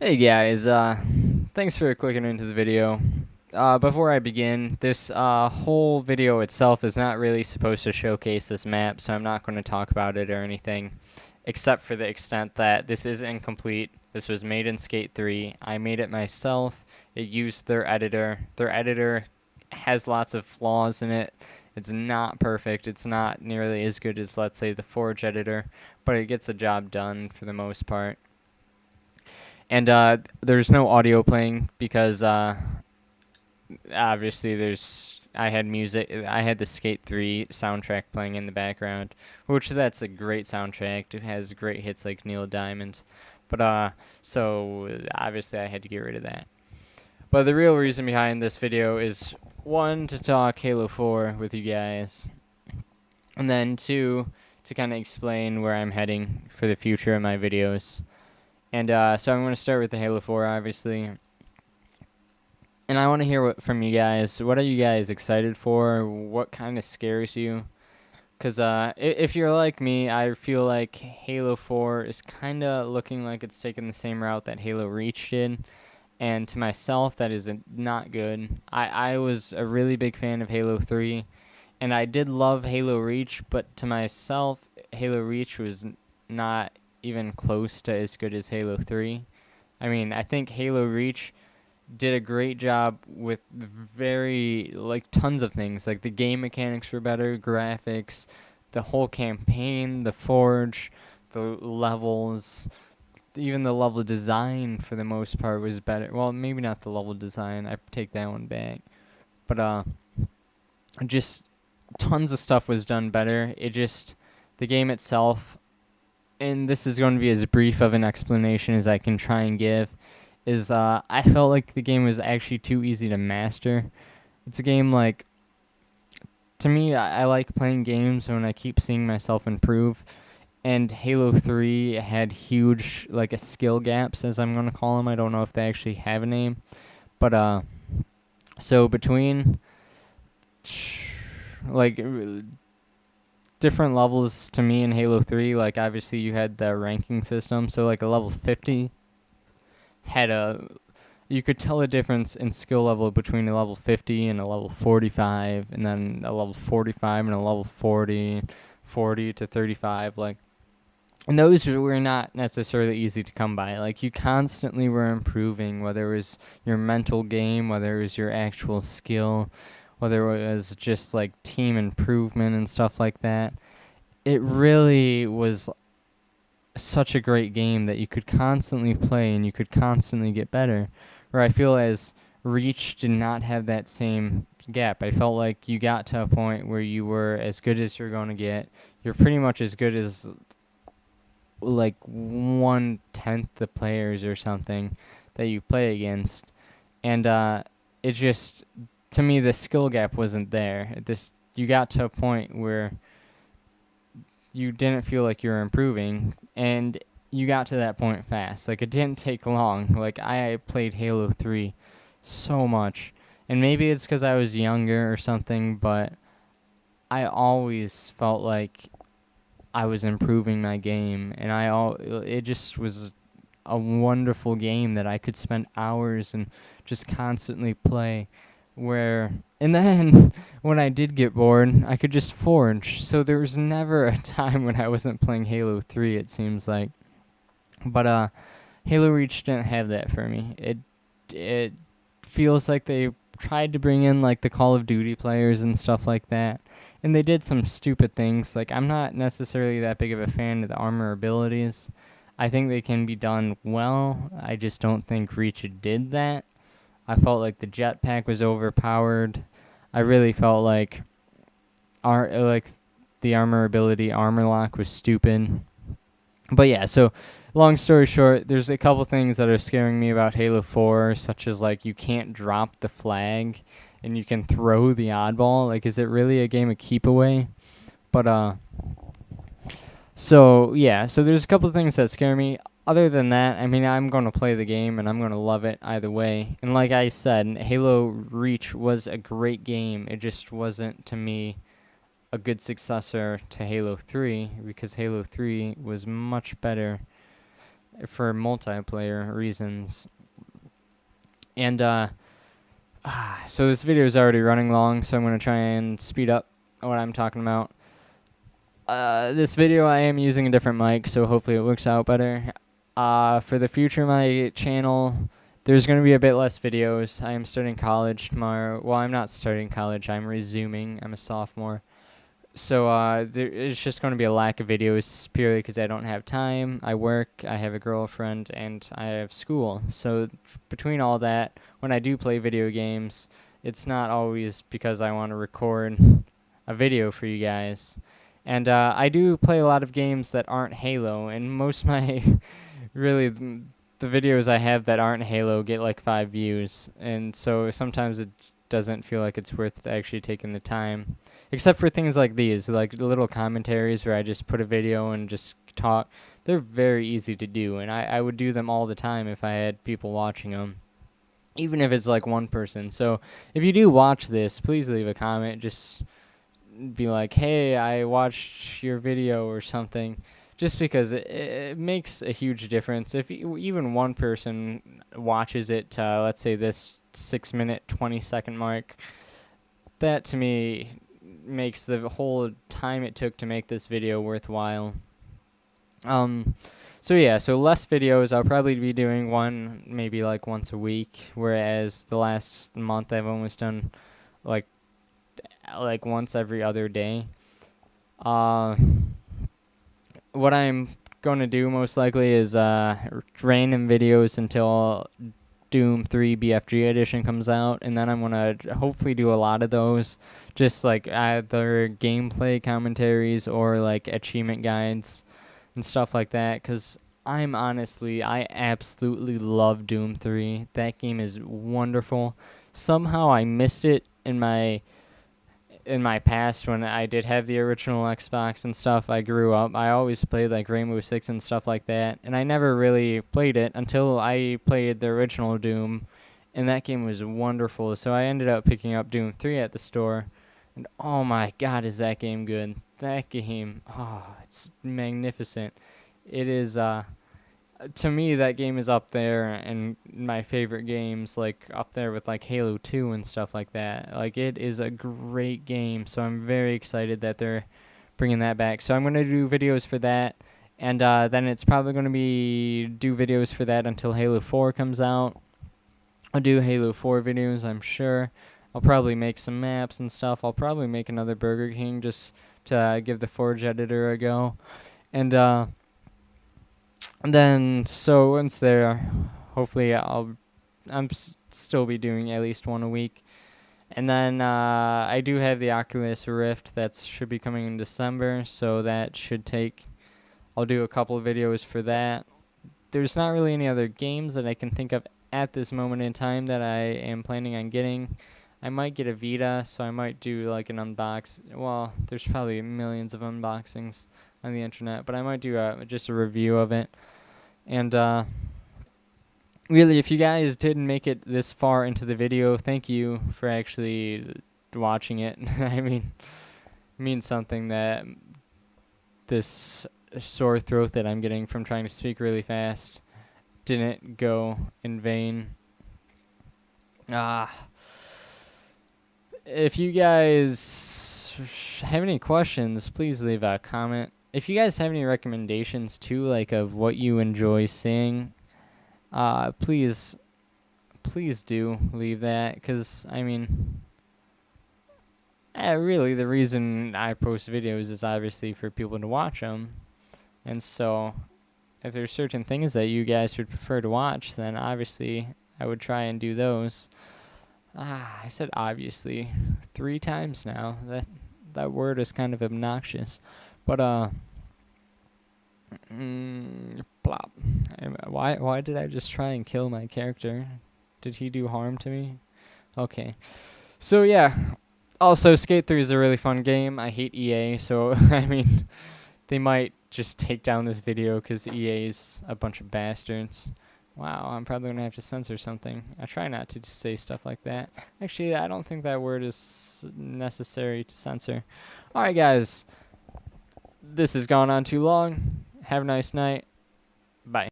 Hey guys, thanks for clicking into the video. Before I begin, this whole video itself is not really supposed to showcase this map, so I'm not going to talk about it or anything, except for the extent that this is incomplete. This was made in Skate 3. I made it myself. It used their editor. Their editor has lots of flaws in it. It's not perfect. It's not nearly as good as, let's say, the Forge editor, but it gets the job done for the most part. And there's no audio playing because obviously I had music. I had the Skate 3 soundtrack playing in the background, which that's a great soundtrack. It has great hits like Neil Diamond. But so obviously I had to get rid of that. But the real reason behind this video is one, to talk Halo 4 with you guys, and then two, to kind of explain where I'm heading for the future of my videos. And so I'm going to start with the Halo 4, obviously. And I want to hear from you guys. What are you guys excited for? What kind of scares you? Because if you're like me, I feel like Halo 4 is kind of looking like it's taking the same route that Halo Reach did. And to myself, that is not good. I was a really big fan of Halo 3. And I did love Halo Reach. But to myself, Halo Reach was not even close to as good as Halo 3. I mean, I think Halo Reach did a great job with tons of things. Like the game mechanics were better, graphics, the whole campaign, the forge, the levels, even the level design for the most part was better. Well, maybe not the level design. I take that one back. But just tons of stuff was done better. The game itself, and this is going to be as brief of an explanation as I can try and give, is I felt like the game was actually too easy to master. It's a game like, to me, I like playing games when I keep seeing myself improve. And Halo 3 had huge, like, a skill gaps, as I'm going to call them. I don't know if they actually have a name. But, so between, like, different levels to me in Halo 3, like, obviously you had the ranking system. So, like, a level 50 had you could tell a difference in skill level between a level 50 and a level 45, and then a level 45 and a level 40, 40 to 35. Like, and those were not necessarily easy to come by. Like, you constantly were improving, whether it was your mental game, whether it was your actual skill, whether it was just like team improvement and stuff like that. It really was such a great game that you could constantly play and you could constantly get better. Where I feel as Reach did not have that same gap. I felt like you got to a point where you were as good as you're going to get. You're pretty much as good as like 1/10 the players or something that you play against. And it just, to me, the skill gap wasn't there. You got to a point where you didn't feel like you were improving, and you got to that point fast. Like, it didn't take long. Like, I played Halo 3 so much, and maybe it's because I was younger or something, but I always felt like I was improving my game, and it just was a wonderful game that I could spend hours and just constantly play. Where, and then when I did get bored, I could just forge. So there was never a time when I wasn't playing Halo 3, it seems like. But Halo Reach didn't have that for me. It feels like they tried to bring in like the Call of Duty players and stuff like that. And they did some stupid things. Like, I'm not necessarily that big of a fan of the armor abilities. I think they can be done well. I just don't think Reach did that. I felt like the jetpack was overpowered. I really felt like like the armor ability, armor lock, was stupid. But yeah, so long story short, there's a couple things that are scaring me about Halo 4, such as like you can't drop the flag and you can throw the oddball. Like, is it really a game of keep away? But so yeah, so there's a couple of things that scare me. Other than that, I mean, I'm going to play the game and I'm going to love it either way. And like I said, Halo Reach was a great game. It just wasn't, to me, a good successor to Halo 3, because Halo 3 was much better. for multiplayer reasons. And so this video is already running long, so I'm going to try and speed up what I'm talking about. This video I am using a different mic, so hopefully it works out better. For the future of my channel, there's going to be a bit less videos. I am starting college tomorrow. Well, I'm not starting college. I'm resuming. I'm a sophomore. So there's just going to be a lack of videos purely because I don't have time. I work, I have a girlfriend, and I have school. So between all that, when I do play video games, it's not always because I want to record a video for you guys. And I do play a lot of games that aren't Halo, and most of my really the videos I have that aren't Halo get like 5 views, and so sometimes it doesn't feel like it's worth actually taking the time, except for things like these, like little commentaries where I just put a video and just talk. They're very easy to do, and I would do them all the time if I had people watching them, even if it's like one person. So if you do watch this, please leave a comment. Just be like, hey, I watched your video or something, just because it makes a huge difference. If even one person watches it to, let's say, this 6-minute, 20-second mark, that to me makes the whole time it took to make this video worthwhile. So yeah, so less videos. I'll probably be doing one maybe like once a week, whereas the last month I've almost done like once every other day. What I'm going to do most likely is random videos until Doom 3 BFG edition comes out, and then I'm going to hopefully do a lot of those, just like either gameplay commentaries or like achievement guides and stuff like that, because I absolutely love Doom 3. That game is wonderful. Somehow I missed it in my past when I did have the original Xbox and stuff. I grew up. I always played like Rainbow Six and stuff like that, and I never really played it until I played the original Doom, and that game was wonderful. So I ended up picking up Doom 3 at the store, and oh my god, is that game good. That game, it's magnificent. It is, to me, that game is up there and my favorite games, like up there with like Halo 2 and stuff like that. Like, it is a great game, so I'm very excited that they're bringing that back. So I'm going to do videos for that, and then it's probably going to be do videos for that until Halo 4 comes out. I'll do Halo 4 videos, I'm sure. I'll probably make some maps and stuff. I'll probably make another Burger King just to give the Forge editor a go. And then, so once there, hopefully still be doing at least one a week. And then I do have the Oculus Rift that should be coming in December, so that should take, I'll do a couple of videos for that. There's not really any other games that I can think of at this moment in time that I am planning on getting. I might get a Vita, so I might do like an unbox. Well, there's probably millions of unboxings on the internet, but I might do just a review of it. And really, if you guys didn't make it this far into the video, thank you for actually watching it. I mean, it means something that this sore throat that I'm getting from trying to speak really fast didn't go in vain. If you guys have any questions, please leave a comment. If you guys have any recommendations too, like of what you enjoy seeing, please do leave that, because I mean, really the reason I post videos is obviously for people to watch them, and so if there's certain things that you guys would prefer to watch, then obviously I would try and do those. I said obviously 3 times now. That word is kind of obnoxious. But plop. Why did I just try and kill my character? Did he do harm to me? Okay. So yeah. Also, Skate 3 is a really fun game. I hate EA, so I mean, they might just take down this video because EA's a bunch of bastards. Wow, I'm probably going to have to censor something. I try not to say stuff like that. Actually, I don't think that word is necessary to censor. Alright, guys. This has gone on too long. Have a nice night. Bye.